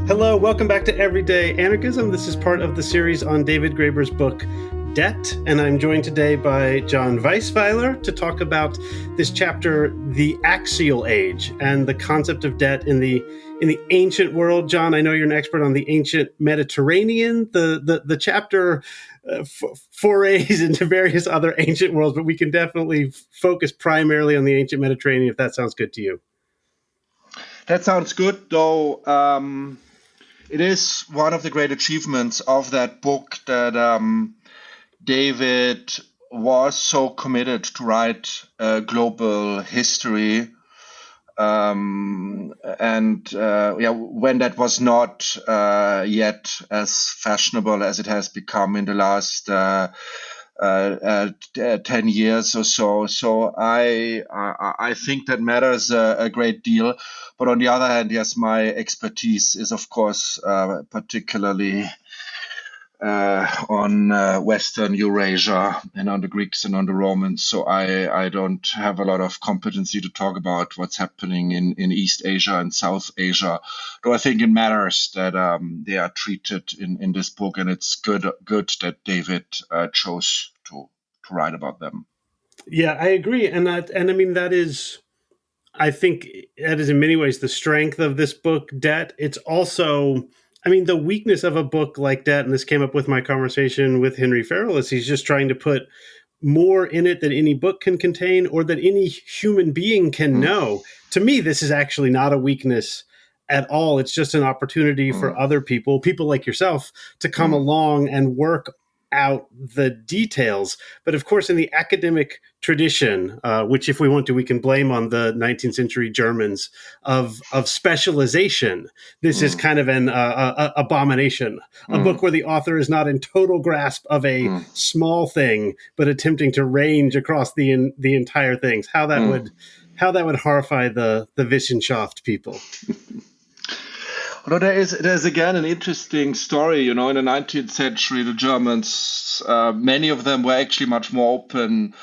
Hello, welcome back to Everyday Anarchism. This is part of the series on David Graeber's book, Debt, and I'm joined today by John Weisweiler to talk about this chapter, The Axial Age, and the concept of debt in the ancient world. John, I know you're an expert on the ancient Mediterranean. The chapter forays into various other ancient worlds, but we can definitely focus primarily on the ancient Mediterranean, if that sounds good to you. That sounds good, though. It is one of the great achievements of that book that David was so committed to write global history. When that was not yet as fashionable as it has become in the last 10 years or so. So I think that matters a great deal. But on the other hand, yes, my expertise is, of course, particularly on Western Eurasia and on the Greeks and on the Romans. So I don't have a lot of competency to talk about what's happening in East Asia and South Asia. Though I think it matters that they are treated in this book, and it's good that David chose to write about them. Yeah, I agree, and I mean that is. I think that is in many ways the strength of this book, Debt. It's also, I mean, the weakness of a book like Debt, and this came up with my conversation with Henry Farrell, is he's just trying to put more in it than any book can contain or that any human being can know. To me, this is actually not a weakness at all. It's just an opportunity for other people like yourself, to come along and work out the details. But of course, in the academic tradition, which if we want to, we can blame on the 19th century Germans of specialization, this is kind of an abomination. A book where the author is not in total grasp of a small thing, but attempting to range across the entire things. How that would horrify the Wissenschaft people. Although there's again an interesting story, in the 19th century, the Germans, many of them were actually much more open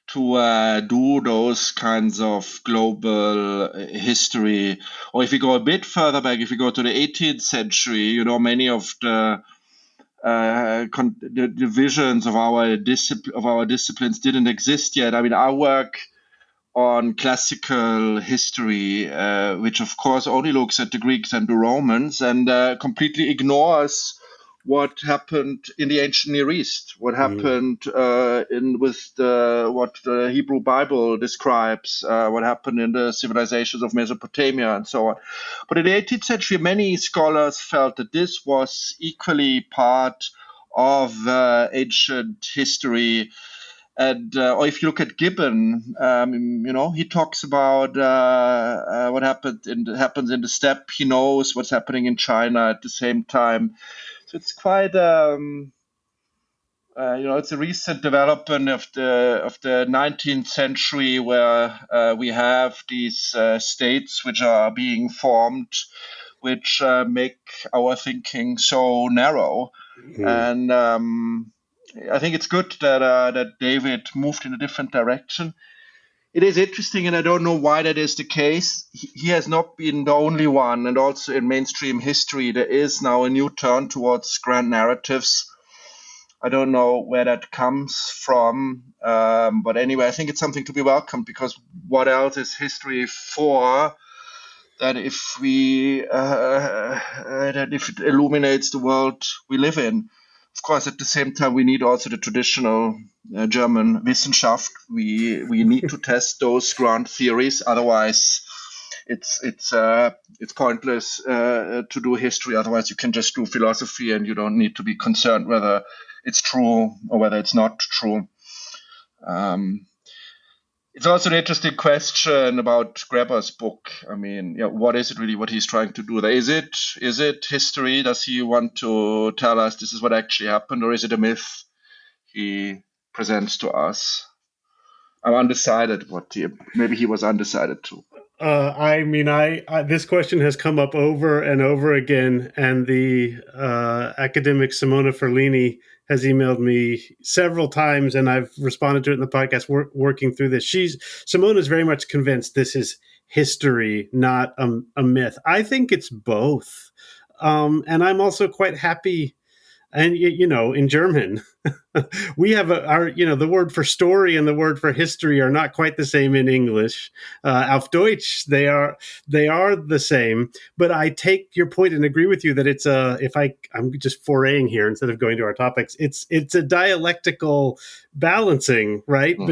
to do those kinds of global history. Or if we go a bit further back, if we go to the 18th century, many of the divisions of our disciplines didn't exist yet. I mean, I work on classical history, which of course only looks at the Greeks and the Romans and completely ignores what happened in the ancient Near East, what happened what the Hebrew Bible describes, what happened in the civilizations of Mesopotamia and so on. But in the 18th century, many scholars felt that this was equally part of ancient history. And or if you look at Gibbon, he talks about what happens in the steppe. He knows what's happening in China at the same time. So it's quite, it's a recent development of the 19th century where we have these states which are being formed, which make our thinking so narrow. And I think it's good that David moved in a different direction. It is interesting, and I don't know why that is the case. He has not been the only one, and also in mainstream history, there is now a new turn towards grand narratives. I don't know where that comes from, but anyway, I think it's something to be welcomed, because what else is history for? That if it illuminates the world we live in. Of course, at the same time, we need also the traditional German Wissenschaft. We need to test those ground theories. Otherwise, it's pointless to do history. Otherwise, you can just do philosophy, and you don't need to be concerned whether it's true or whether it's not true. It's also an interesting question about Graeber's book. I mean, what is it really, what he's trying to do there? Is it history? Does he want to tell us this is what actually happened, or is it a myth he presents to us? I'm undecided maybe he was undecided too. I mean, this question has come up over and over again, and the academic Simona Ferlini has emailed me several times, and I've responded to it in the podcast, working through this. Simona is very much convinced this is history, not a myth. I think it's both. And I'm also quite happy. And in German, we have the word for story and the word for history are not quite the same in English. Auf Deutsch, they are the same. But I take your point and agree with you that it's I'm just foraying here instead of going to our topics. It's a dialectical balancing, right, Mm.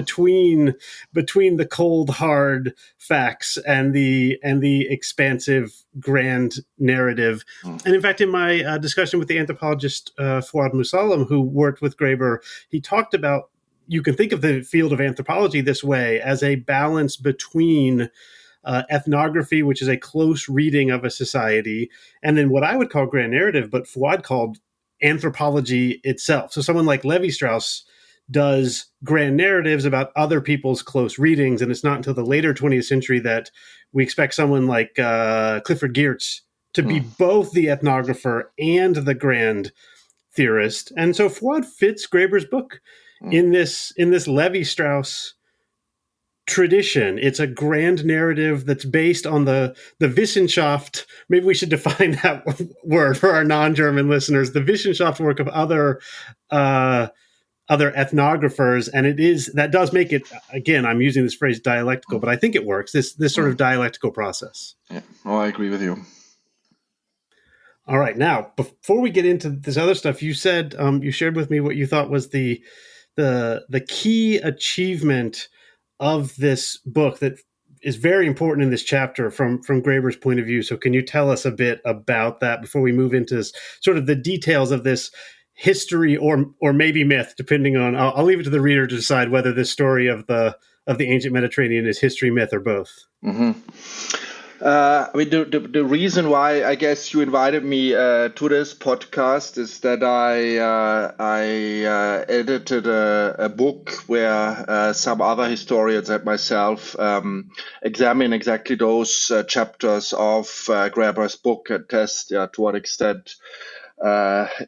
between the cold hard facts and the expansive grand narrative. Mm. And in fact, in my discussion with the anthropologist Fouad Musallam, who worked with Graeber, he talked about you can think of the field of anthropology this way as a balance between ethnography, which is a close reading of a society, and then what I would call grand narrative, but Fouad called anthropology itself. So someone like Levi Strauss does grand narratives about other people's close readings, and it's not until the later 20th century that we expect someone like Clifford Geertz to be both the ethnographer and the grand theorist. And so Fouad fits Graeber's book in this Levi Strauss tradition. It's a grand narrative that's based on the Wissenschaft. Maybe we should define that word for our non-German listeners. The Wissenschaft work of other ethnographers, and that does make it, again, I'm using this phrase dialectical, but I think it works. This sort of dialectical process. Yeah, I agree with you. All right, now before we get into this other stuff, you said you shared with me what you thought was the key achievement of this book that is very important in this chapter from Graeber's point of view. So can you tell us a bit about that before we move into sort of the details of this history or maybe myth, depending on, I'll leave it to the reader to decide whether this story of the ancient Mediterranean is history, myth, or both. Mm-hmm. The reason why I guess you invited me to this podcast is that I edited a book where some other historians and myself examine exactly those chapters of Graeber's book and test to what extent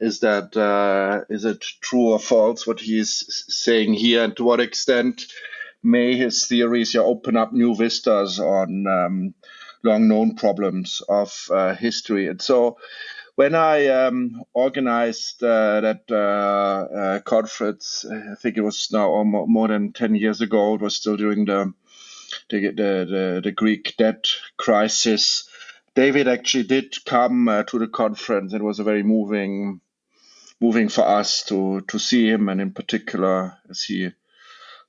is it true or false what he's saying here, and to what extent may his theories open up new vistas on long-known problems of history. And so when I organized that conference, I think it was now more than 10 years ago, it was still during the Greek debt crisis, David actually did come to the conference. It was a very moving for us to see him, and in particular as he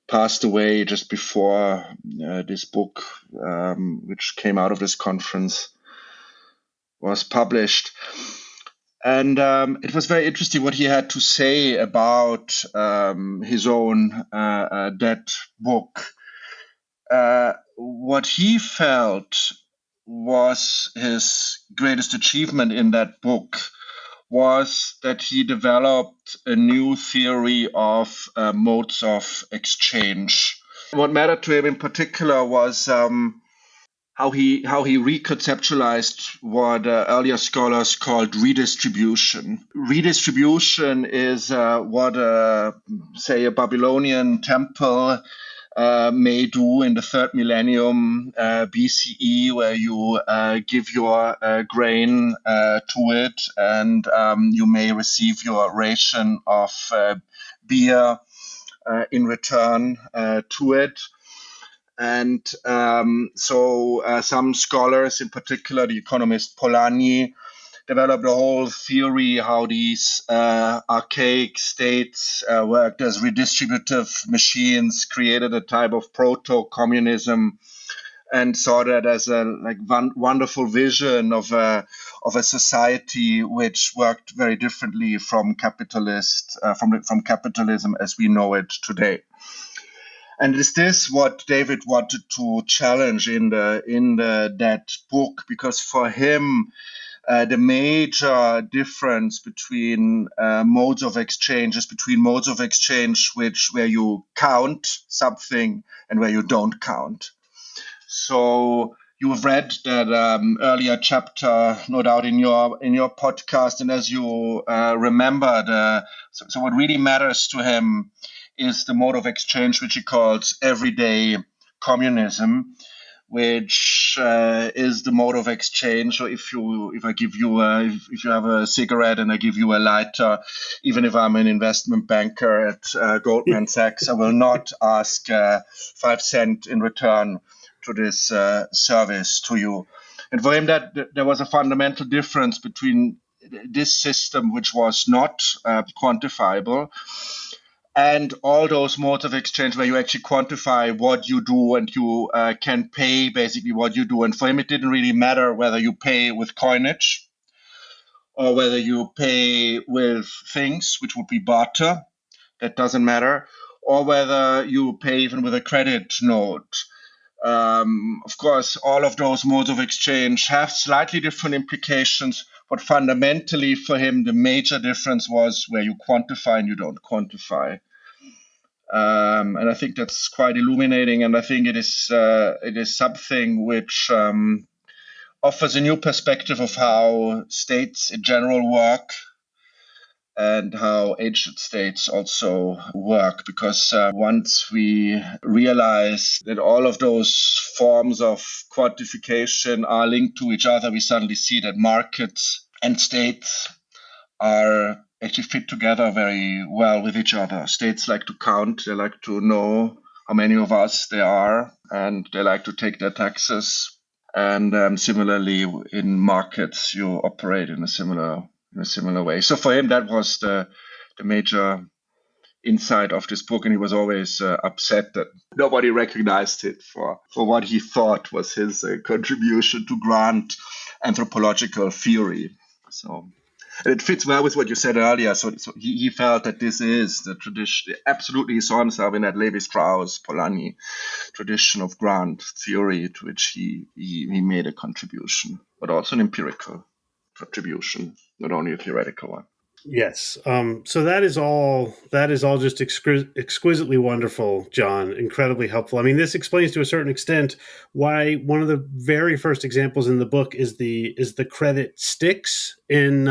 passed away just before this book, which came out of this conference, was published. And it was very interesting what he had to say about his own dead book. What he felt was his greatest achievement in that book was that he developed a new theory of modes of exchange. What mattered to him in particular was how he reconceptualized what earlier scholars called redistribution. Redistribution is what, say, a Babylonian temple may do in the third millennium BCE, where you give your grain to it, and you may receive your ration of beer in return to it. And so some scholars, in particular the economist Polanyi, developed a whole theory how these archaic states worked as redistributive machines, created a type of proto-communism, and saw that as a wonderful vision of a society which worked very differently from from capitalism as we know it today. And is this what David wanted to challenge in that book? Because for him, the major difference between modes of exchange is between modes of exchange where you count something and where you don't count. So you have read that earlier chapter, no doubt, in your podcast, and as you remembered, so what really matters to him is the mode of exchange which he calls everyday communism, which which is the mode of exchange. So if I give you if you have a cigarette and I give you a lighter, even if I'm an investment banker at Goldman Sachs, I will not ask 5 cents in return to this service to you. And for him, that there was a fundamental difference between this system, which was not quantifiable, and all those modes of exchange where you actually quantify what you do and you can pay basically what you do. And for him, it didn't really matter whether you pay with coinage or whether you pay with things, which would be barter. That doesn't matter. Or whether you pay even with a credit note. Of course, all of those modes of exchange have slightly different implications, but fundamentally for him, the major difference was where you quantify and you don't quantify. And I think that's quite illuminating, and I think it is something which offers a new perspective of how states in general work and how ancient states also work. Because once we realize that all of those forms of quantification are linked to each other, we suddenly see that markets and states are actually fit together very well with each other. States like to count, they like to know how many of us there are, and they like to take their taxes. And similarly, in markets, you operate in a similar way. So for him, that was the major insight of this book, and he was always upset that nobody recognized it for what he thought was his contribution to grand anthropological theory. So. And it fits well with what you said earlier. So he felt that this is the tradition. Absolutely, he saw himself in that Levi-Strauss, Polanyi tradition of grand theory to which he made a contribution, but also an empirical contribution, not only a theoretical one. Yes. So that is all just exquisitely wonderful, John. Incredibly helpful. I mean, this explains to a certain extent why one of the very first examples in the book is the credit sticks in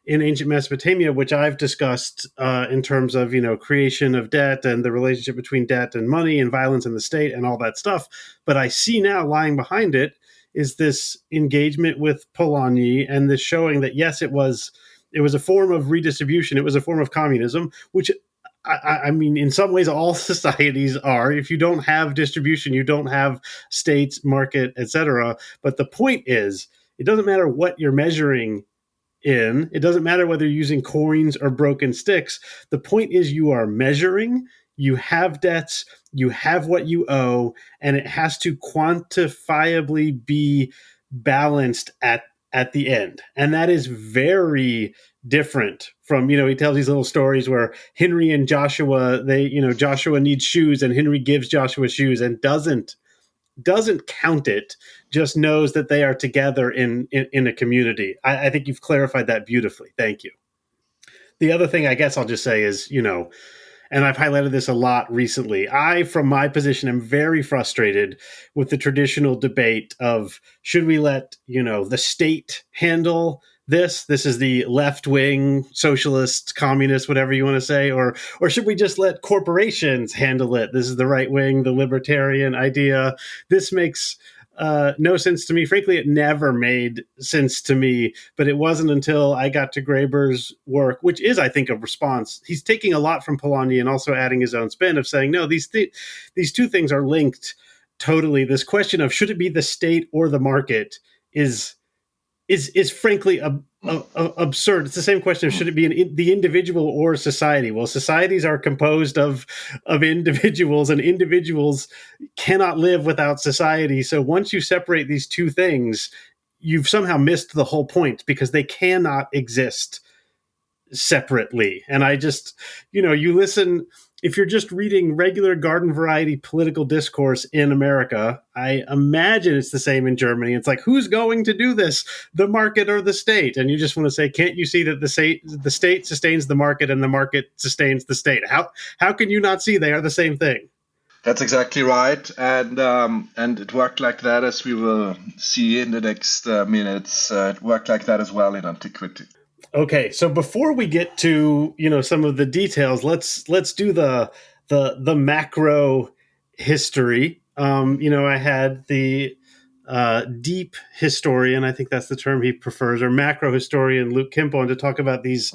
ancient Mesopotamia, which I've discussed in terms of creation of debt and the relationship between debt and money and violence in the state and all that stuff. But I see now lying behind it is this engagement with Polanyi and this showing that yes, it was a form of redistribution. It was a form of communism, which I mean, in some ways, all societies are. If you don't have distribution, you don't have states, market, etc. But the point is, it doesn't matter what you're measuring in. It doesn't matter whether you're using coins or broken sticks. The point is you are measuring, you have debts, you have what you owe, and it has to quantifiably be balanced at the end. And that is very different from, he tells these little stories where Henry and Joshua, Joshua needs shoes and Henry gives Joshua shoes and doesn't count it, just knows that they are together in a community. I think you've clarified that beautifully. Thank you. The other thing I guess I'll just say is, and I've highlighted this a lot recently, I, from my position, am very frustrated with the traditional debate of should we let, the state handle this? This is the left-wing, socialist, communist, whatever you want to say, or should we just let corporations handle it? This is the right-wing, the libertarian idea. This makes no sense to me. Frankly, it never made sense to me, but it wasn't until I got to Graeber's work, which is, I think, a response. He's taking a lot from Polanyi and also adding his own spin of saying, no, these two things are linked totally. This question of should it be the state or the market is frankly absurd. It's the same question of should it be the individual or society? Well, societies are composed of individuals, and individuals cannot live without society. So once you separate these two things, you've somehow missed the whole point because they cannot exist separately. And I just, you listen, if you're just reading regular garden variety political discourse in America, I imagine it's the same in Germany. It's like, who's going to do this, the market or the state? And you just want to say, can't you see that the state sustains the market and the market sustains the state? How can you not see they are the same thing? That's exactly right, and it worked like that, as we will see in the next minutes. It worked like that as well in antiquity. Okay, so before we get to some of the details, let's do the macro history. I had the deep historian, I think that's the term he prefers, or macro historian Luke Kimpon, to talk about these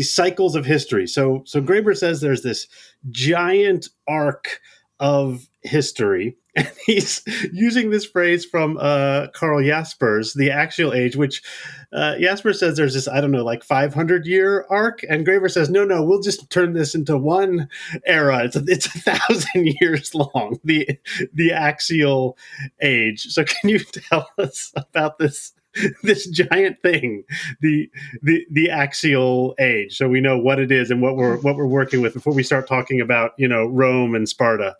cycles of history. So Graeber says there's this giant arc of history, and he's using this phrase from Karl Jaspers, the Axial Age, which Jaspers says there's this, I don't know, like 500-year arc, and Graeber says no, we'll just turn this into one era. It's 1,000 years long. The Axial Age. So can you tell us about this giant thing, the Axial Age, so we know what it is and what we're working with before we start talking about Rome and Sparta?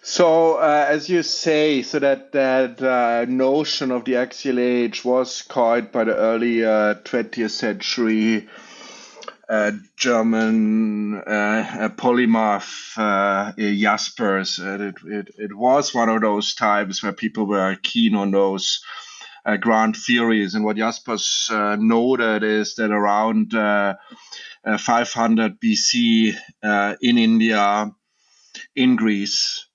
So, as you say, so that notion of the axial age was coined by the early 20th century German polymath Jaspers. It was one of those times where people were keen on those grand theories. And what Jaspers noted is that around 500 BC in India, in Greece,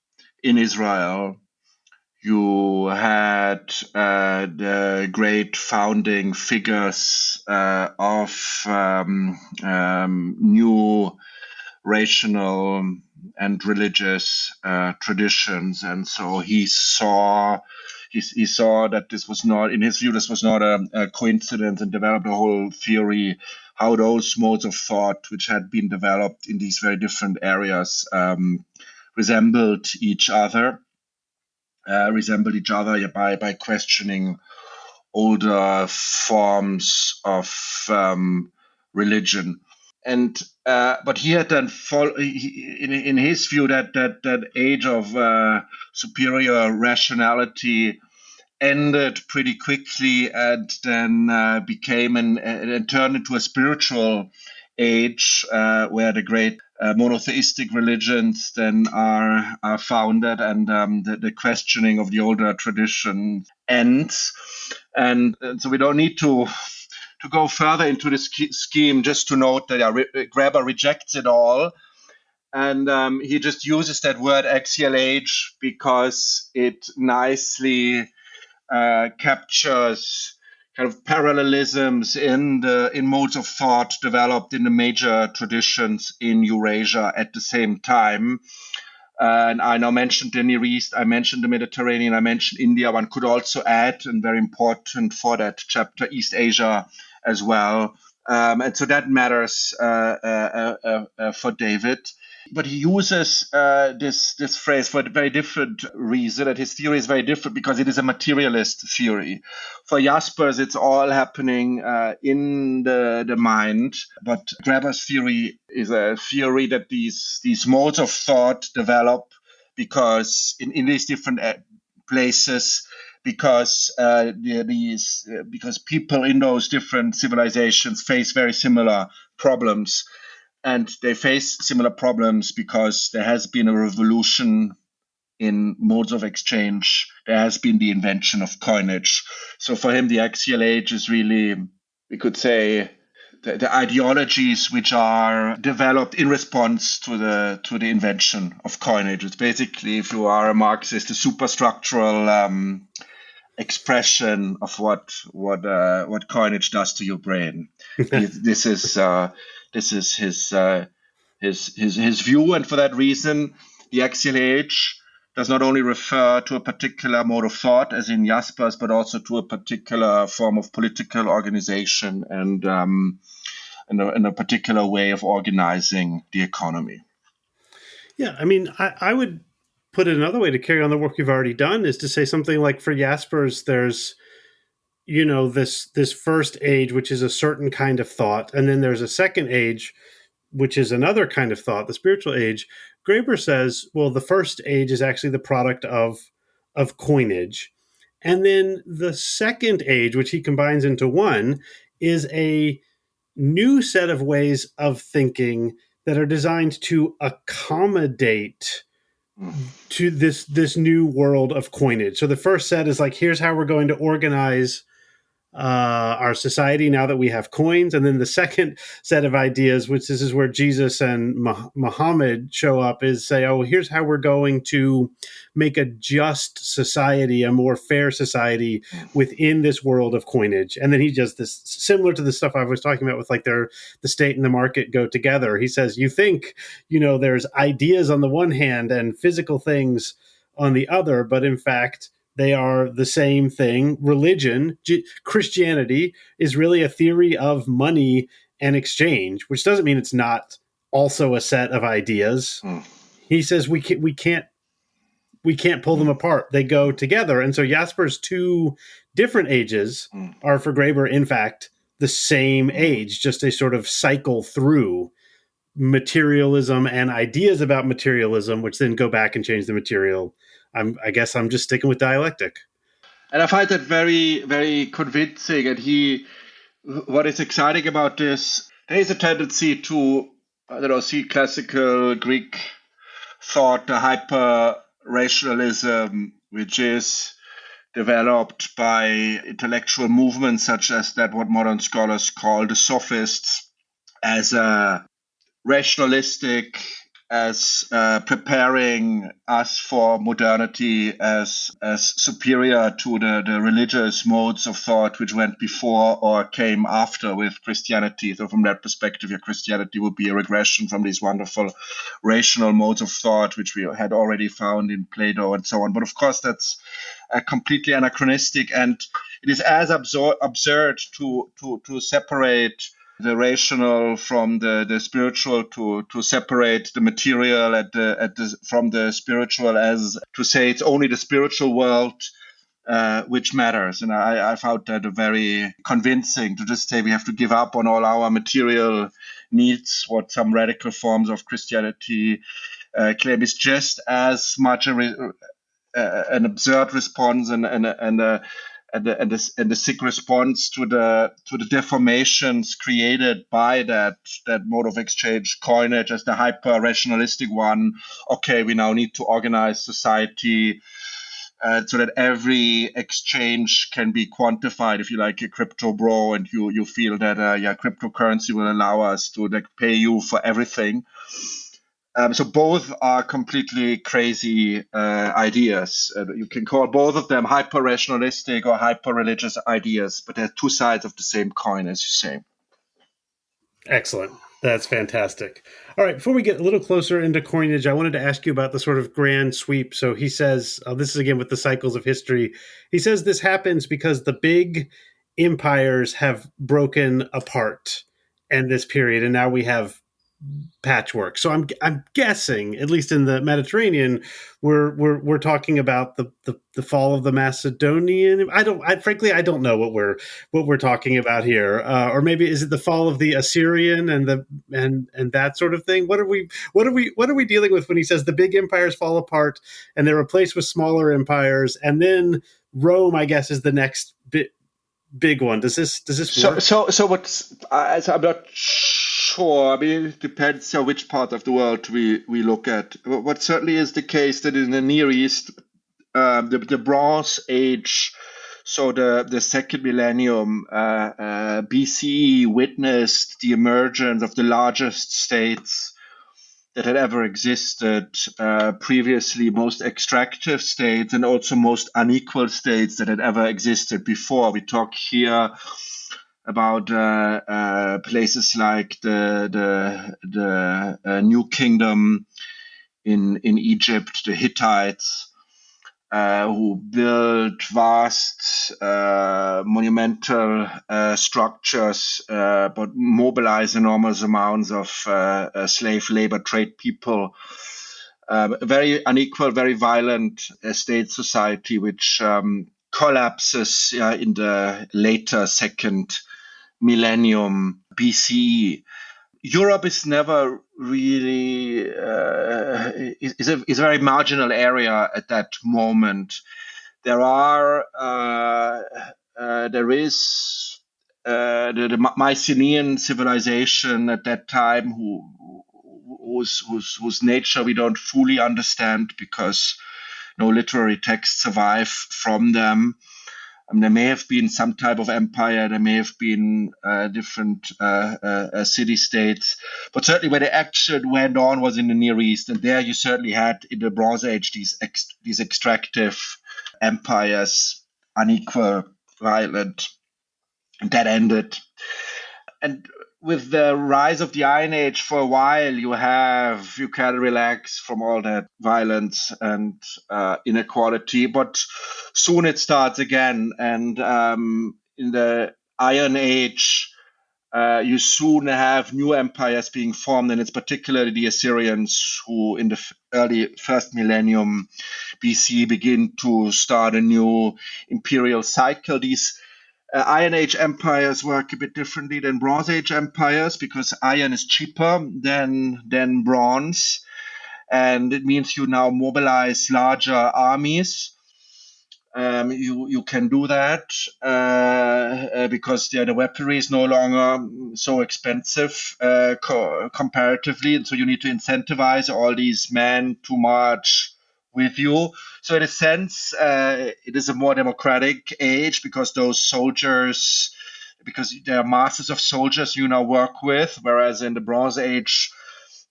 in Israel, you had the great founding figures of new rational and religious traditions, and so he saw that this was not, in his view, this was not a coincidence, and developed a whole theory how those modes of thought, which had been developed in these very different areas, resembled each other by questioning older forms of religion. And but he had then in his view that age of superior rationality ended pretty quickly, and then became and turned into a spiritual age where the great monotheistic religions then are founded, and the questioning of the older tradition ends. And so we don't need to go further into this scheme, just to note that Graeber rejects it all. And he just uses that word axial age because it nicely captures kind of parallelisms in modes of thought developed in the major traditions in Eurasia at the same time. And I now mentioned the Near East, I mentioned the Mediterranean, I mentioned India. One could also add, and very important for that chapter, East Asia as well. And so that matters for David. But he uses this phrase for a very different reason, that his theory is very different because it is a materialist theory. For Jaspers, it's all happening in the mind, but Graeber's theory is a theory that these modes of thought develop because in these different places, because because people in those different civilizations face very similar problems. And they face similar problems because there has been a revolution in modes of exchange. There has been the invention of coinage. So for him, the axial age is really, we could say, the ideologies which are developed in response to the invention of coinage. It's basically, if you are a Marxist, a superstructural expression of what coinage does to your brain. This is his view, and for that reason, the axial age does not only refer to a particular mode of thought, as in Jaspers, but also to a particular form of political organization and a particular way of organizing the economy. Yeah, I mean, I would put it another way to carry on the work you've already done is to say something like, for Jaspers, there's this first age, which is a certain kind of thought, and then there's a second age, which is another kind of thought, the spiritual age. Graeber says, well, the first age is actually the product of coinage, and then the second age, which he combines into one, is a new set of ways of thinking that are designed to accommodate to this new world of coinage. So the first set is like, here's how we're going to organize our society now that we have coins. And then the second set of ideas, which this is where Jesus and Muhammad show up, is say, oh, here's how we're going to make a just society, a more fair society within this world of coinage. And then he does this similar to the stuff I was talking about with like the state and the market go together. He says, you think, there's ideas on the one hand and physical things on the other, but in fact, they are the same thing. Religion, Christianity, is really a theory of money and exchange, which doesn't mean it's not also a set of ideas. He says we can't pull them apart. They go together. And so Jasper's two different ages are for Graeber, in fact, the same age, just a sort of cycle through materialism and ideas about materialism, which then go back and change the material. I guess I'm just sticking with dialectic. And I find that very, very convincing. And what is exciting about this, there is a tendency to, see classical Greek thought, the hyper-rationalism, which is developed by intellectual movements such as that what modern scholars call the sophists, as a rationalistic, as preparing us for modernity, as superior to the religious modes of thought which went before or came after with Christianity. So from that perspective, Christianity would be a regression from these wonderful rational modes of thought which we had already found in Plato and so on. But of course, that's completely anachronistic, and it is as absurd to separate the rational from the spiritual, to separate the material from the spiritual, as to say it's only the spiritual world which matters. And I found that very convincing, to just say we have to give up on all our material needs. What some radical forms of Christianity claim is just as much an absurd response and the sick response to the deformations created by that mode of exchange, coinage, as the hyper rationalistic one. Okay, we now need to organize society so that every exchange can be quantified. If you like a crypto bro, and you feel that cryptocurrency will allow us to pay you for everything. So both are completely crazy ideas. You can call both of them hyper-rationalistic or hyper-religious ideas, but they're two sides of the same coin, as you say. Excellent. That's fantastic. All right, before we get a little closer into coinage, I wanted to ask you about the sort of grand sweep. So he says, this is again with the cycles of history. He says this happens because the big empires have broken apart in this period, and now we have patchwork. So I'm guessing, at least in the Mediterranean, we're talking about the fall of the Macedonian. Frankly I don't know what we're talking about here, or maybe is it the fall of the Assyrian and that sort of thing? What are we dealing with when he says the big empires fall apart and they're replaced with smaller empires, and then Rome, I guess, is the next big one? Does this work? So what's I'm not sure. I mean, it depends on which part of the world we look at. What certainly is the case that in the Near East, the Bronze Age, so the second millennium BCE, witnessed the emergence of the largest states that had ever existed, previously most extractive states, and also most unequal states that had ever existed before. We talk here about places like the New Kingdom in Egypt, the Hittites, who built vast monumental structures, but mobilize enormous amounts of slave labor, trade people. Very unequal, very violent state society, which collapses in the later second millennium BCE. Europe is never really is a very marginal area at that moment. There is the Mycenaean civilization at that time, whose nature we don't fully understand because no literary texts survive from them. There may have been some type of empire, there may have been different city states, but certainly where the action went on was in the Near East, and there you certainly had in the Bronze Age these extractive empires, unequal, violent, that ended. And with the rise of the Iron Age, for a while you can relax from all that violence and inequality, but soon it starts again. And in the Iron Age, you soon have new empires being formed, and it's particularly the Assyrians who, in the early first millennium BC, begin to start a new imperial cycle. These Iron Age empires work a bit differently than Bronze Age empires because iron is cheaper than bronze, and it means you now mobilize larger armies. You can do that because the weaponry is no longer so expensive comparatively, and so you need to incentivize all these men to march with you. So in a sense, it is a more democratic age because there are masses of soldiers you now work with, whereas in the Bronze Age,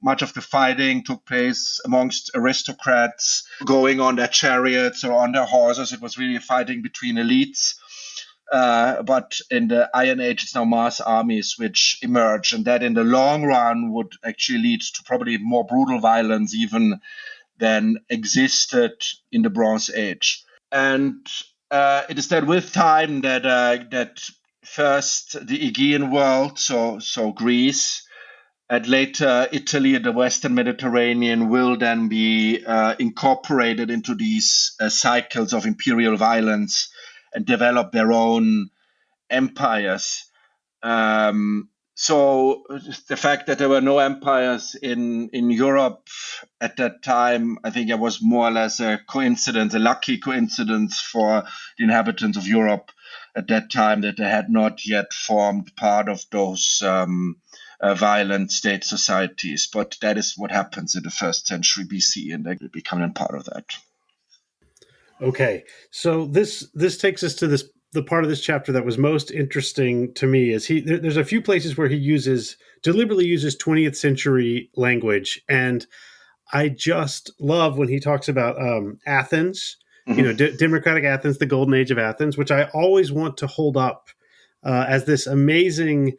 much of the fighting took place amongst aristocrats going on their chariots or on their horses. It was really fighting between elites. But in the Iron Age, it's now mass armies which emerge, and that in the long run would actually lead to probably more brutal violence even than existed in the Bronze Age. And it is then with time that first the Aegean world, so Greece, and later Italy and the Western Mediterranean will then be incorporated into these cycles of imperial violence and develop their own empires. So the fact that there were no empires in Europe at that time, I think it was more or less a coincidence, a lucky coincidence for the inhabitants of Europe at that time, that they had not yet formed part of those violent state societies. But that is what happens in the first century BC, and they become a part of that. Okay, so this takes us to the part of this chapter that was most interesting to me. Is there's a few places where he deliberately uses 20th century language, and I just love when he talks about Athens, democratic Athens, the golden age of Athens, which I always want to hold up as this amazing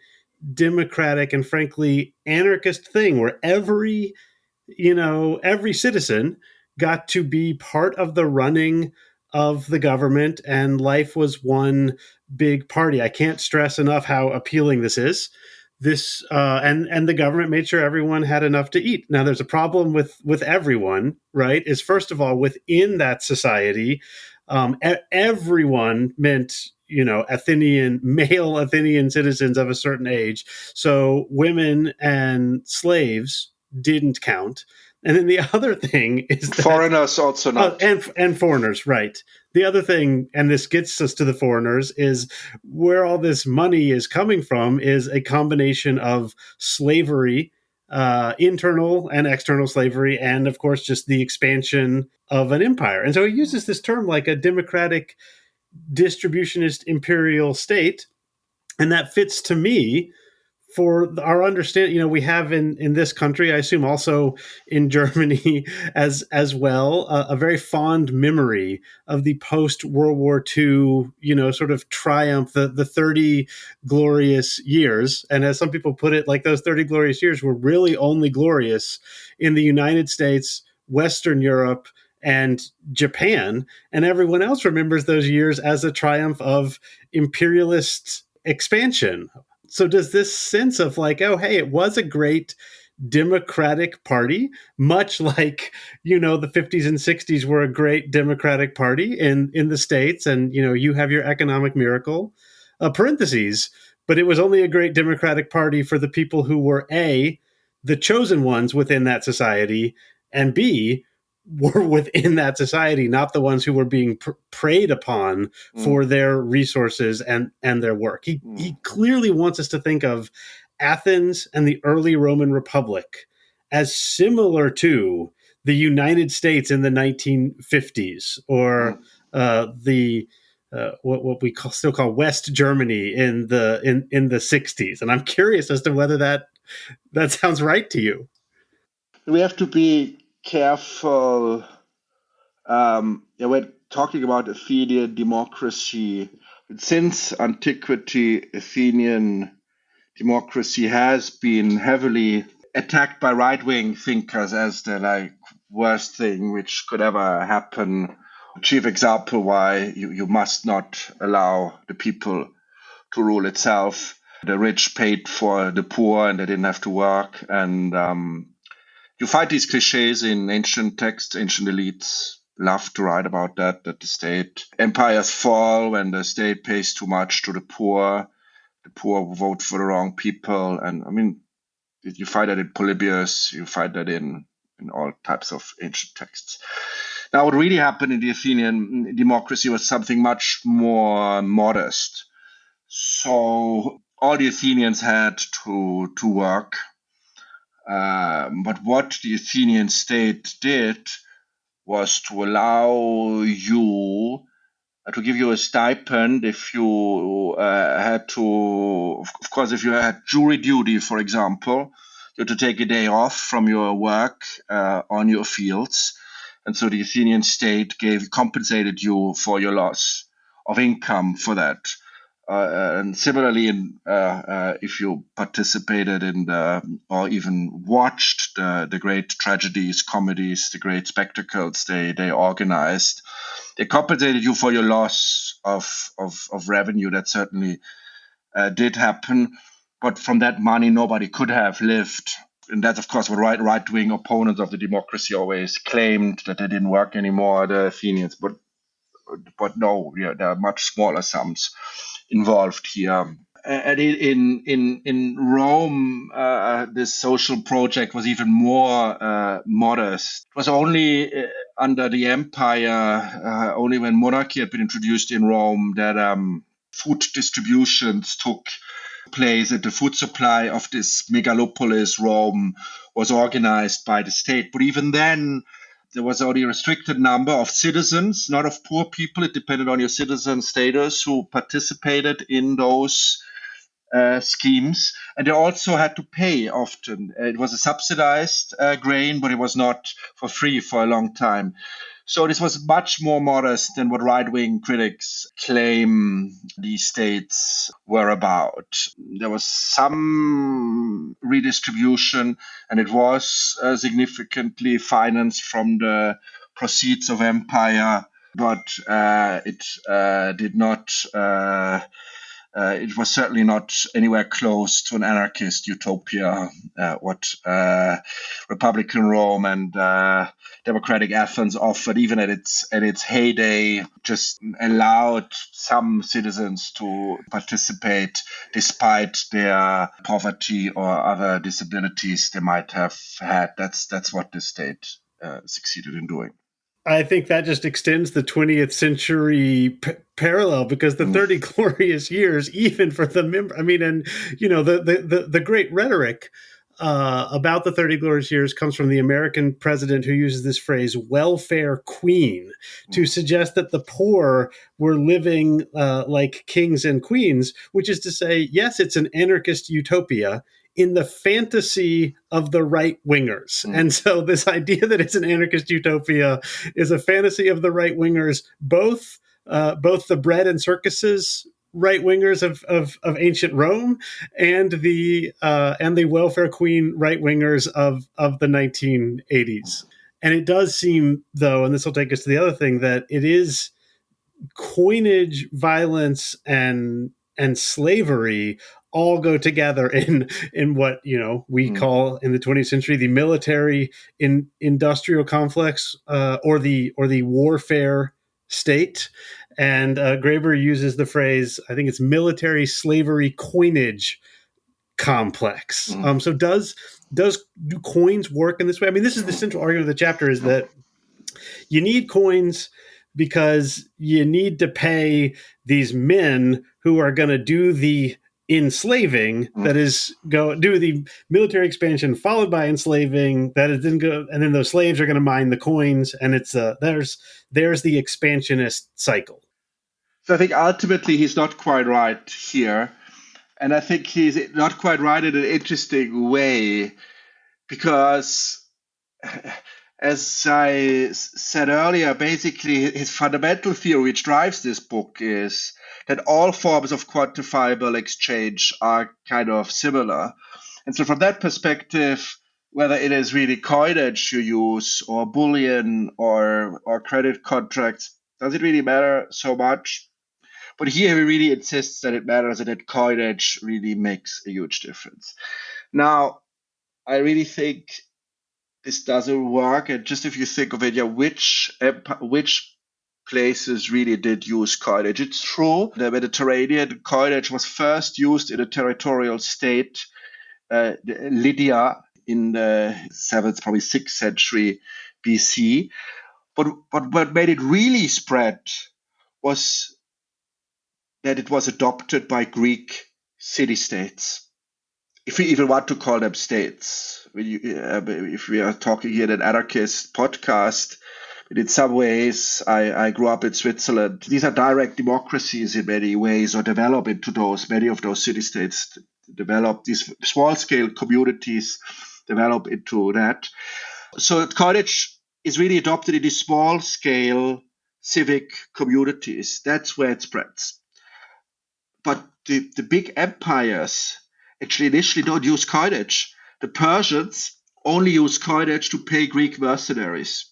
democratic and frankly anarchist thing where every citizen got to be part of the running of the government, and life was one big party. I can't stress enough how appealing this is. And the government made sure everyone had enough to eat. Now, there's a problem with everyone, right? Is first of all, within that society, everyone meant male Athenian citizens of a certain age. So women and slaves didn't count. And then the other thing is that foreigners also not. And foreigners, right. The other thing, and this gets us to the foreigners, is where all this money is coming from is a combination of slavery, internal and external slavery, and of course just the expansion of an empire. And so he uses this term like a democratic distributionist imperial state, and that fits to me for our understanding. We have in this country, I assume also in Germany as well, a very fond memory of the post World War II, sort of triumph, the 30 glorious years. And as some people put it, like those 30 glorious years were really only glorious in the United States, Western Europe, and Japan, and everyone else remembers those years as a triumph of imperialist expansion. So does this sense of like, oh, hey, it was a great democratic party, much like, the 50s and 60s were a great democratic party in the States, and, you have your economic miracle, parentheses, but it was only a great democratic party for the people who were A, the chosen ones within that society, and B, were within that society, not the ones who were being preyed upon for their resources and their work. He clearly wants us to think of Athens and the early Roman Republic as similar to the United States in the 1950s or the what we still call West Germany in the 60s. And I'm curious as to whether that sounds right to you. We have to be careful. Yeah, we're talking about Athenian democracy. Since antiquity, Athenian democracy has been heavily attacked by right-wing thinkers as the worst thing which could ever happen. Chief example why you must not allow the people to rule itself. The rich paid for the poor and they didn't have to work. And you find these cliches in ancient texts. Ancient elites love to write about that the state empires fall when the state pays too much to the poor vote for the wrong people. And I mean, you find that in Polybius, you find that in all types of ancient texts. Now, what really happened in the Athenian democracy was something much more modest. So all the Athenians had to work. But what the Athenian state did was to allow you to give you a stipend if you had to, of course, if you had jury duty, for example, you had to take a day off from your work on your fields. And so the Athenian state compensated you for your loss of income for that. And similarly, if you participated in or even watched the great tragedies, comedies, the great spectacles they organized, they compensated you for your loss of revenue. That certainly did happen, but from that money, nobody could have lived. And that's, of course, what right-wing opponents of the democracy always claimed, that they didn't work anymore, the Athenians. But no, there are much smaller sums involved here. And in Rome, this social project was even more modest. It was only under the empire, only when monarchy had been introduced in Rome, that food distributions took place, and the food supply of this megalopolis, Rome, was organized by the state. But even then, there was only a restricted number of citizens, not of poor people. It depended on your citizen status, who participated in those schemes. And they also had to pay often. It was a subsidized grain, but it was not for free for a long time. So this was much more modest than what right-wing critics claim these states were about. There was some redistribution, and it was significantly financed from the proceeds of empire, but it did not. It was certainly not anywhere close to an anarchist utopia, what Republican Rome and democratic Athens offered, even at its heyday, just allowed some citizens to participate despite their poverty or other disabilities they might have had. That's what the state succeeded in doing. I think that just extends the 20th century parallel, because the 30 glorious years, even for the member, I mean, and the great rhetoric about the 30 glorious years comes from the American president, who uses this phrase "welfare queen" to suggest that the poor were living like kings and queens, which is to say, yes, it's an anarchist utopia in the fantasy of the right wingers. And so this idea that it's an anarchist utopia is a fantasy of the right wingers, both the bread and circuses right wingers of ancient Rome, and the welfare queen right wingers of the 1980s. And it does seem, though, and this will take us to the other thing, that it is coinage, violence, and slavery all go together in what we call in the 20th century the military industrial complex, or the warfare state. And Graeber uses the phrase, I think it's military slavery coinage complex. So do coins work in this way? I mean, this is the central argument of the chapter, is that you need coins because you need to pay these men who are going to do the enslaving, that is, go do the military expansion followed by enslaving, that is then go, and then those slaves are going to mine the coins, and it's there's the expansionist cycle. So I think ultimately he's not quite right here. And I think he's not quite right in an interesting way because, as I said earlier, basically his fundamental theory, which drives this book, is that all forms of quantifiable exchange are kind of similar. And so, from that perspective, whether it is really coinage you use, or bullion, or credit contracts, does it really matter so much? But here he really insists that it matters and that coinage really makes a huge difference. Now, I really think this doesn't work. And just if you think of it, yeah, which places really did use coinage? It's true the Mediterranean coinage was first used in a territorial state, Lydia, in the 7th, probably 6th century BC. But what made it really spread was that it was adopted by Greek city-states, if we even want to call them states. If we are talking here in an anarchist podcast, but in some ways, I grew up in Switzerland. These are direct democracies in many ways, or develop into those. Many of those city-states develop, these small-scale communities develop into that. So coinage is really adopted in these small-scale civic communities. That's where it spreads. But the big empires actually initially don't use coinage. The Persians only use coinage to pay Greek mercenaries.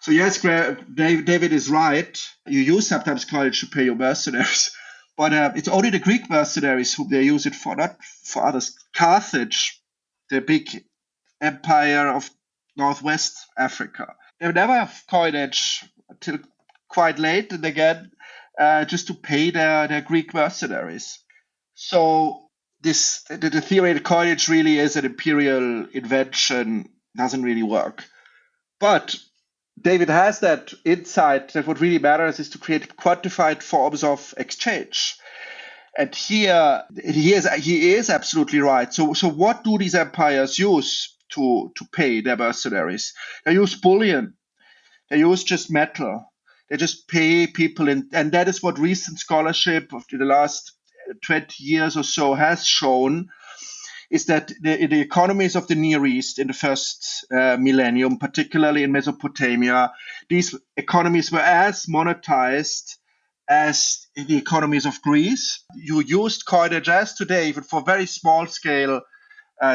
So yes, David is right. You use sometimes coinage to pay your mercenaries, but it's only the Greek mercenaries who they use it for, not for others. Carthage, the big empire of Northwest Africa, they never have coinage until quite late, and again, just to pay their Greek mercenaries. So the theory that coinage really is an imperial invention doesn't really work. But David has that insight that what really matters is to create quantified forms of exchange. And here he is absolutely right. So what do these empires use to pay their mercenaries? They use bullion. They use just metal. They just pay people and that is what recent scholarship of the last 20 years or so has shown, is that the economies of the Near East in the first millennium, particularly in Mesopotamia, these economies were as monetized as the economies of Greece. You used coinage as today, even for very small scale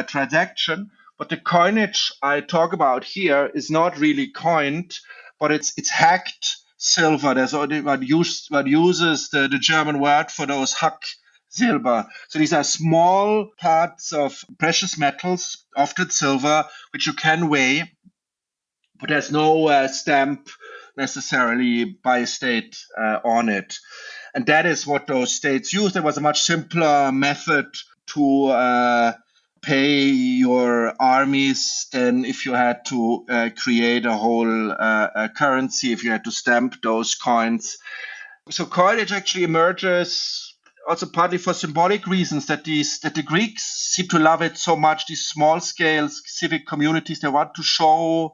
transaction. But the coinage I talk about here is not really coined, but it's hacked silver. There's only one uses the German word for those hack silver. So these are small parts of precious metals, often silver, which you can weigh, but there's no stamp necessarily by a state on it. And that is what those states used. There was a much simpler method to pay your armies than if you had to create a whole currency, if you had to stamp those coins. So coinage actually emerges also partly for symbolic reasons, that the Greeks seem to love it so much, these small scale civic communities. They want to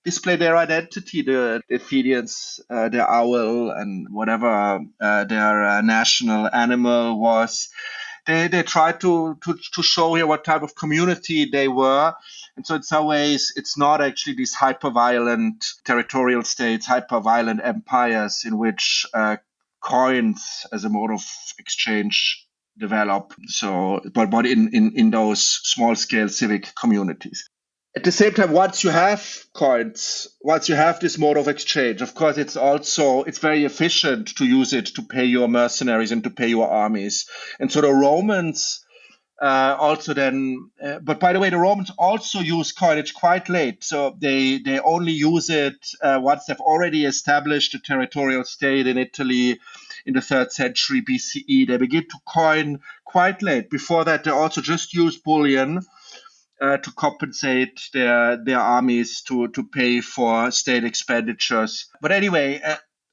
display their identity, the Athenians, their owl, and whatever their national animal was. They tried to show here what type of community they were. And so in some ways, it's not actually these hyper-violent territorial states, hyper-violent empires in which coins as a mode of exchange develop. So, but in those small-scale civic communities. At the same time, once you have coins, once you have this mode of exchange, of course, it's very efficient to use it to pay your mercenaries and to pay your armies. And so the Romans also then, but by the way, the Romans also use coinage quite late. So they only use it once they've already established a territorial state in Italy in the 3rd century BCE. They begin to coin quite late. Before that, they also just use bullion to compensate their armies to pay for state expenditures. But anyway,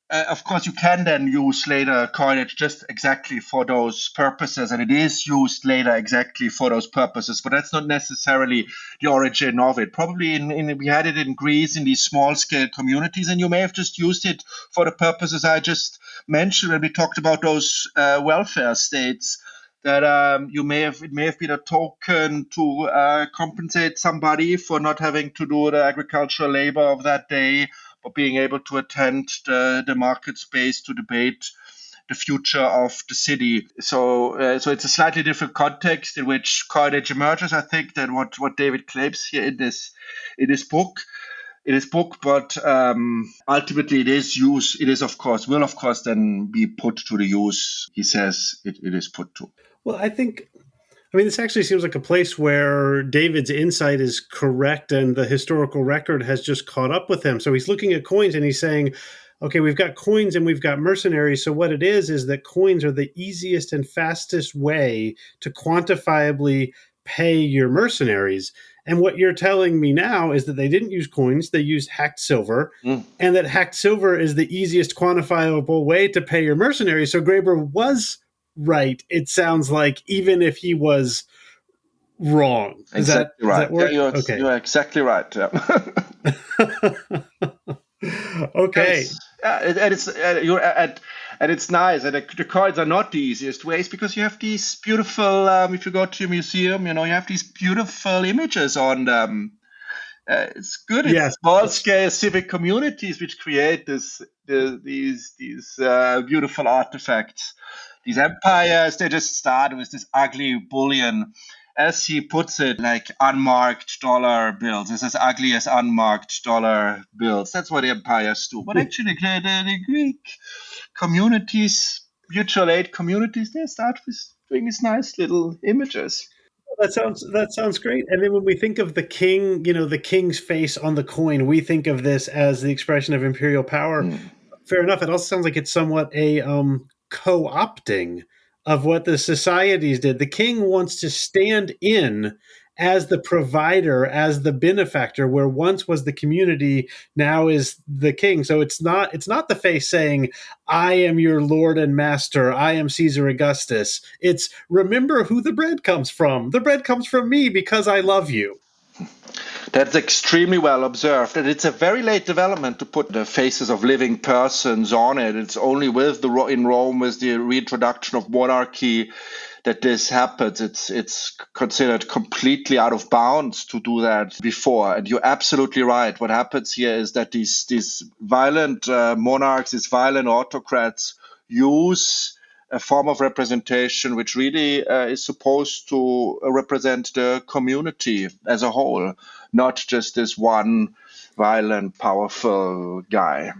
Of course, you can then use later coinage just exactly for those purposes, and it is used later exactly for those purposes. But that's not necessarily the origin of it. Probably we had it in Greece in these small scale communities, and you may have just used it for the purposes I just mentioned when we talked about those welfare states. That it may have been a token to compensate somebody for not having to do the agricultural labor of that day, or being able to attend the market space to debate the future of the city. So it's a slightly different context in which coinage emerges, I think, than what David claims here in this book. But ultimately it is use. It is will of course then be put to the use. He says it is put to. Well, I mean, this actually seems like a place where David's insight is correct and the historical record has just caught up with him. So he's looking at coins and he's saying, okay, we've got coins and we've got mercenaries. So what it is that coins are the easiest and fastest way to quantifiably pay your mercenaries. And what you're telling me now is that they didn't use coins, they used hacked silver, and that hacked silver is the easiest quantifiable way to pay your mercenaries. So Graeber was right, it sounds like, even if he was wrong. Exactly right. Does that work? Yeah, Okay. you're exactly right. Yeah. Okay. And it's nice. And the coins are not the easiest ways because you have these beautiful. If you go to a museum, you have these beautiful images on them. It's good. It's Yes. small scale civic communities which create these beautiful artifacts. These empires, they just start with this ugly bullion, as he puts it, like unmarked dollar bills. It's as ugly as unmarked dollar bills. That's what empires do. But actually, the Greek communities, mutual aid communities, they start with doing these nice little images. That sounds great. And then when we think of the king, the king's face on the coin, we think of this as the expression of imperial power. Fair enough. It also sounds like it's somewhat a co-opting of what the societies did. The king wants to stand in as the provider, as the benefactor, where once was the community, now is the king. So it's not the face saying, I am your lord and master, I am Caesar Augustus. It's, remember who the bread comes from. The bread comes from me because I love you. That's extremely well observed. And it's a very late development to put the faces of living persons on it. It's only in Rome with the reintroduction of monarchy that this happens. It's considered completely out of bounds to do that before. And you're absolutely right. What happens here is that these violent monarchs, these violent autocrats use a form of representation which really is supposed to represent the community as a whole, not just this one violent, powerful guy.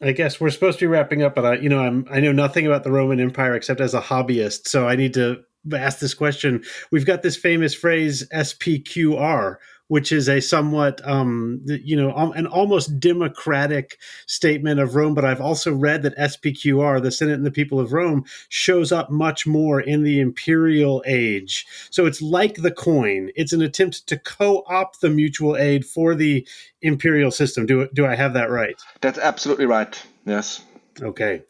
I guess we're supposed to be wrapping up, but I know nothing about the Roman Empire except as a hobbyist, so I need to ask this question. We've got this famous phrase SPQR, which is a somewhat an almost democratic statement of Rome, but I've also read that SPQR, the Senate and the people of Rome, shows up much more in the imperial age. So it's like the coin. It's an attempt to co-opt the mutual aid for the imperial system. Do I have that right? That's absolutely right. Yes. Okay.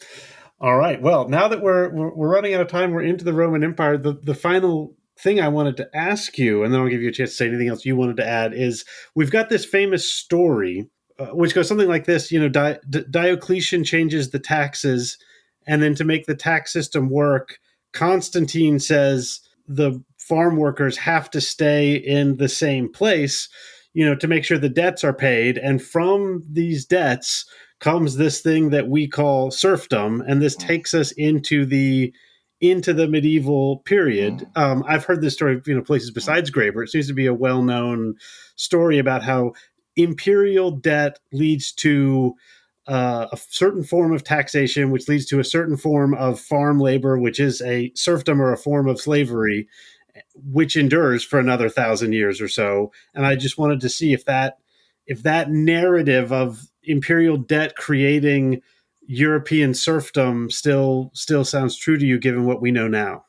All right. Well, now that we're running out of time, we're into the Roman Empire. The final thing I wanted to ask you, and then I'll give you a chance to say anything else you wanted to add, is we've got this famous story, which goes something like this. Diocletian changes the taxes, and then to make the tax system work, Constantine says the farm workers have to stay in the same place, to make sure the debts are paid. And from these debts comes this thing that we call serfdom, and this takes us into the medieval period. I've heard this story, places besides Graeber. It seems to be a well-known story about how imperial debt leads to a certain form of taxation, which leads to a certain form of farm labor, which is a serfdom or a form of slavery, which endures for another 1,000 years or so. And I just wanted to see if that narrative of imperial debt creating European serfdom still sounds true to you, given what we know now.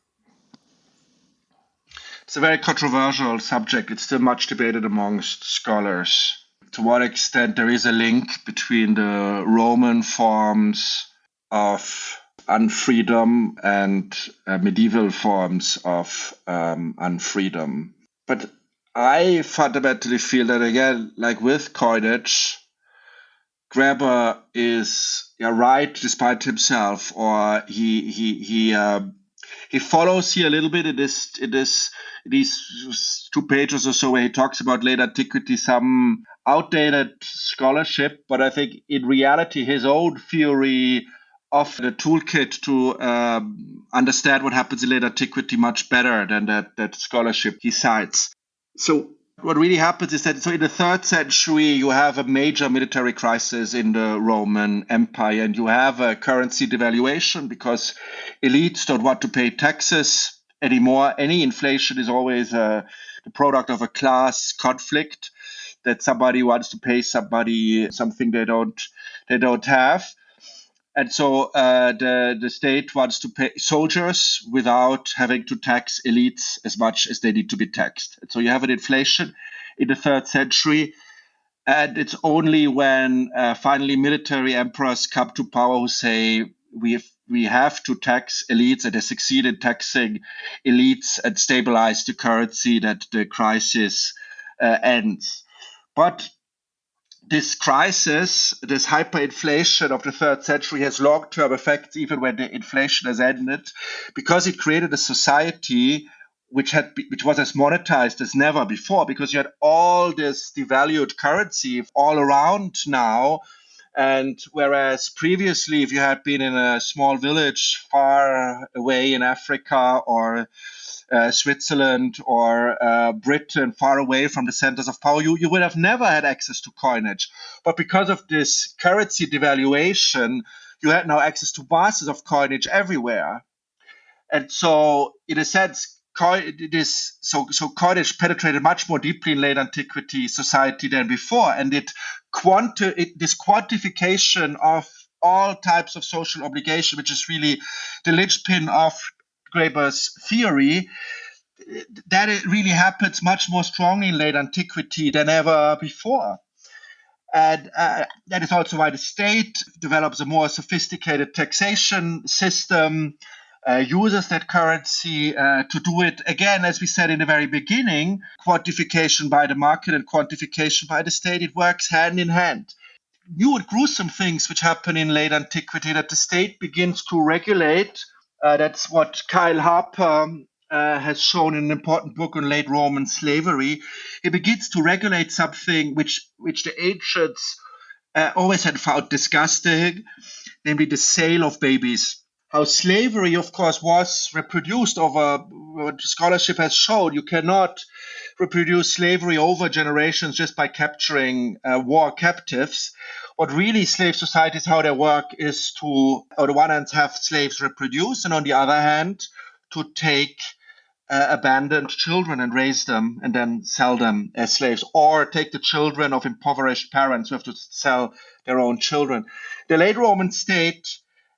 It's a very controversial subject. It's still much debated amongst scholars. to what extent there is a link between the Roman forms of unfreedom and medieval forms of unfreedom. But I fundamentally feel that, again, like with coinage, Graeber is right despite himself, or he follows here a little bit in these 2 pages or so where he talks about late antiquity, some outdated scholarship, but I think in reality his own theory of the toolkit to understand what happens in late antiquity much better than that scholarship he cites. So what really happens is that in the 3rd century, you have a major military crisis in the Roman Empire, and you have a currency devaluation because elites don't want to pay taxes anymore. Any inflation is always the product of a class conflict, that somebody wants to pay somebody something they don't have. And so the state wants to pay soldiers without having to tax elites as much as they need to be taxed. And so you have an inflation in the 3rd century. And it's only when finally military emperors come to power who say we have to tax elites, and they succeed in taxing elites and stabilize the currency, that the crisis ends. But this crisis, this hyperinflation of the 3rd century, has long-term effects even when the inflation has ended, because it created a society which was as monetized as never before, because you had all this devalued currency all around now. And whereas previously, if you had been in a small village far away in Africa or Switzerland or Britain, far away from the centers of power, you would have never had access to coinage. But because of this currency devaluation, you had now access to masses of coinage everywhere. And so, in a sense, coinage penetrated much more deeply in late antiquity society than before, and this quantification of all types of social obligation, which is really the linchpin of Graeber's theory, that it really happens much more strongly in late antiquity than ever before. And that is also why the state develops a more sophisticated taxation system, uses that currency to do it, again, as we said in the very beginning, quantification by the market and quantification by the state. It works hand in hand. New and gruesome things which happen in late antiquity, that the state begins to regulate. That's what Kyle Harper has shown in an important book on late Roman slavery. He begins to regulate something which the ancients always had found disgusting, namely the sale of babies. How slavery, of course, was reproduced over what scholarship has shown. You cannot reproduce slavery over generations just by capturing war captives. What really slave societies, how they work, is to, on the one hand, have slaves reproduce, and on the other hand, to take abandoned children and raise them and then sell them as slaves, or take the children of impoverished parents who have to sell their own children. The late Roman state,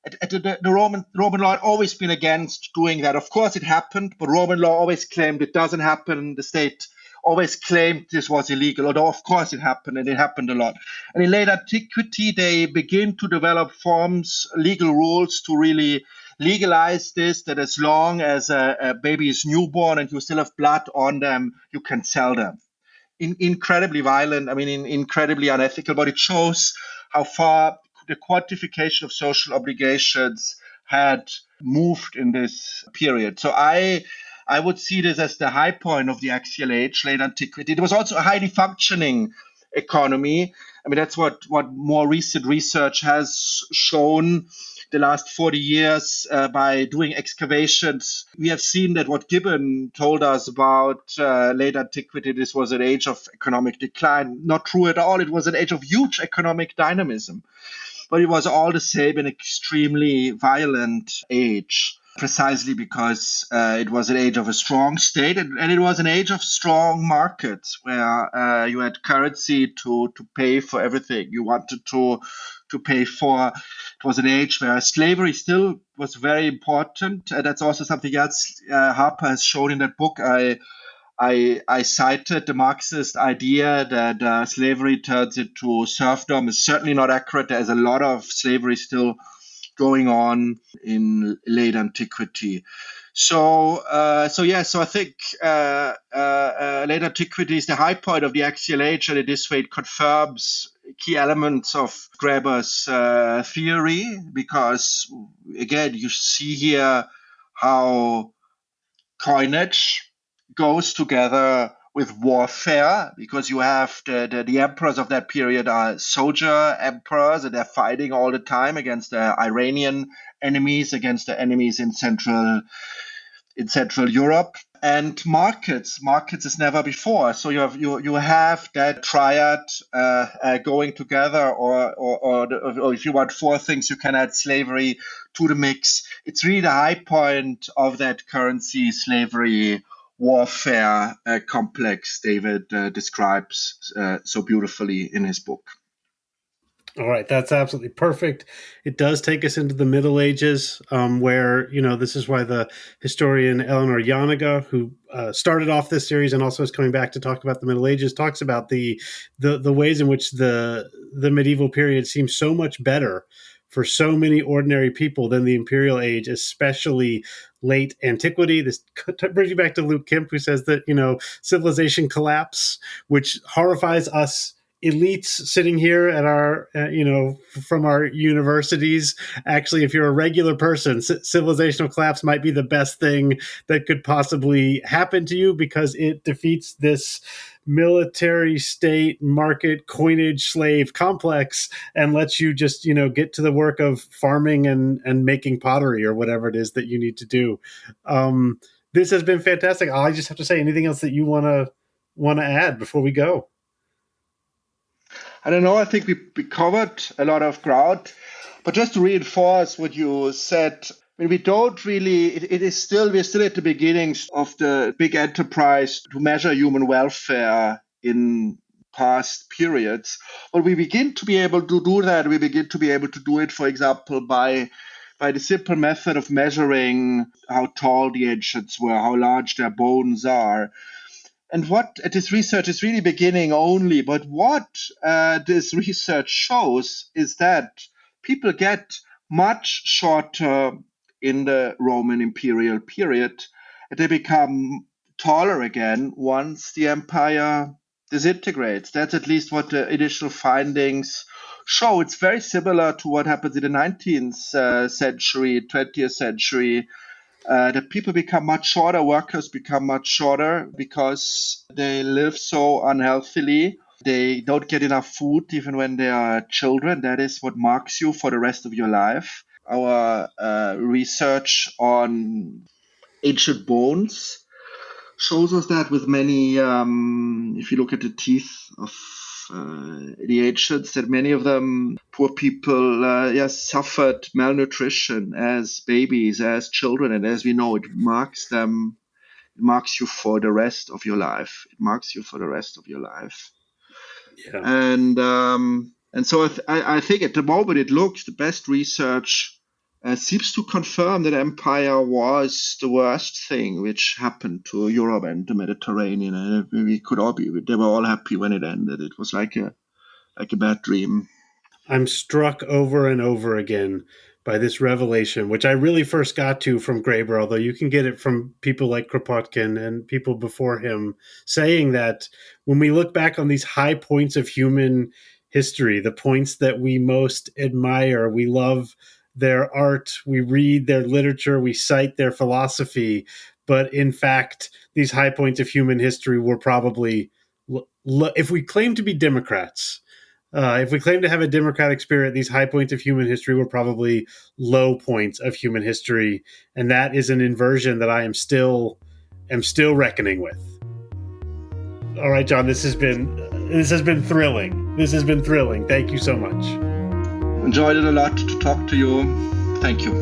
the Roman law had always been against doing that. Of course, it happened, but Roman law always claimed it doesn't happen. The state always claimed this was illegal, although of course it happened, and it happened a lot. And in late antiquity, they begin to develop forms, legal rules to really legalize this, that as long as a baby is newborn and you still have blood on them, you can sell them. Incredibly violent, incredibly unethical, but it shows how far the quantification of social obligations had moved in this period. So I would see this as the high point of the Axial Age, late antiquity. It was also a highly functioning economy. That's what more recent research has shown the last 40 years by doing excavations. We have seen that what Gibbon told us about late antiquity, this was an age of economic decline. Not true at all. It was an age of huge economic dynamism. But it was all the same an extremely violent age, precisely because it was an age of a strong state, and it was an age of strong markets where you had currency to pay for everything you wanted to pay for. It was an age where slavery still was very important. And that's also something else Harper has shown in that book I cited the Marxist idea that slavery turns into serfdom is certainly not accurate. There's a lot of slavery still going on in late antiquity. So I think late antiquity is the high point of the axial age, and in this way it confirms key elements of Graeber's theory, because again you see here how coinage goes together with warfare, because you have the emperors of that period are soldier emperors, and they're fighting all the time against the Iranian enemies, against the enemies in Central Europe, and markets as never before. So you have that triad going together, or if you want four things, you can add slavery to the mix. It's really the high point of that currency slavery warfare complex David describes so beautifully in his book. All right, that's absolutely perfect. It does take us into the Middle Ages, where, this is why the historian Eleanor Janega, who started off this series and also is coming back to talk about the Middle Ages, talks about the ways in which the medieval period seems so much better for so many ordinary people than the Imperial Age, especially late antiquity. This brings you back to Luke Kemp, who says that, civilization collapse, which horrifies us elites sitting here at our, from our universities. Actually, if you're a regular person, civilizational collapse might be the best thing that could possibly happen to you, because it defeats this military state market coinage slave complex and lets you just, get to the work of farming and making pottery or whatever it is that you need to do. This has been fantastic. I just have to say, anything else that you want to add before we go? I don't know. I think we covered a lot of ground, but just to reinforce what you said, we don't really. We're still at the beginnings of the big enterprise to measure human welfare in past periods. But we begin to be able to do that. We begin to be able to do it, for example, by the simple method of measuring how tall the ancients were, how large their bones are. And what this research is really beginning only, but what this research shows is that people get much shorter in the Roman imperial period, and they become taller again once the empire disintegrates. That's at least what the initial findings show. It's very similar to what happens in the 19th century, 20th century. That people become much shorter, workers become much shorter because they live so unhealthily. They don't get enough food even when they are children. That is what marks you for the rest of your life. Our research on ancient bones shows us that with many, if you look at the teeth of the ancients, that many of them, poor people, suffered malnutrition as babies, as children, and as we know, it marks you for the rest of your life. It marks you for the rest of your life. Yeah. And so I think at the moment it looks the best research seems to confirm that empire was the worst thing which happened to Europe and the Mediterranean. And they were all happy when it ended. It was like a bad dream. I'm struck over and over again by this revelation, which I really first got to from Graeber, although you can get it from people like Kropotkin and people before him, saying that when we look back on these high points of human history, the points that we most admire, we love their art, we read their literature, we cite their philosophy, but in fact, these high points of human history were probably, if we claim to be Democrats, if we claim to have a democratic spirit, these high points of human history were probably low points of human history, and that is an inversion that I am still reckoning with. All right, John, this has been thrilling. This has been thrilling. Thank you so much. Enjoyed it a lot to talk to you. Thank you.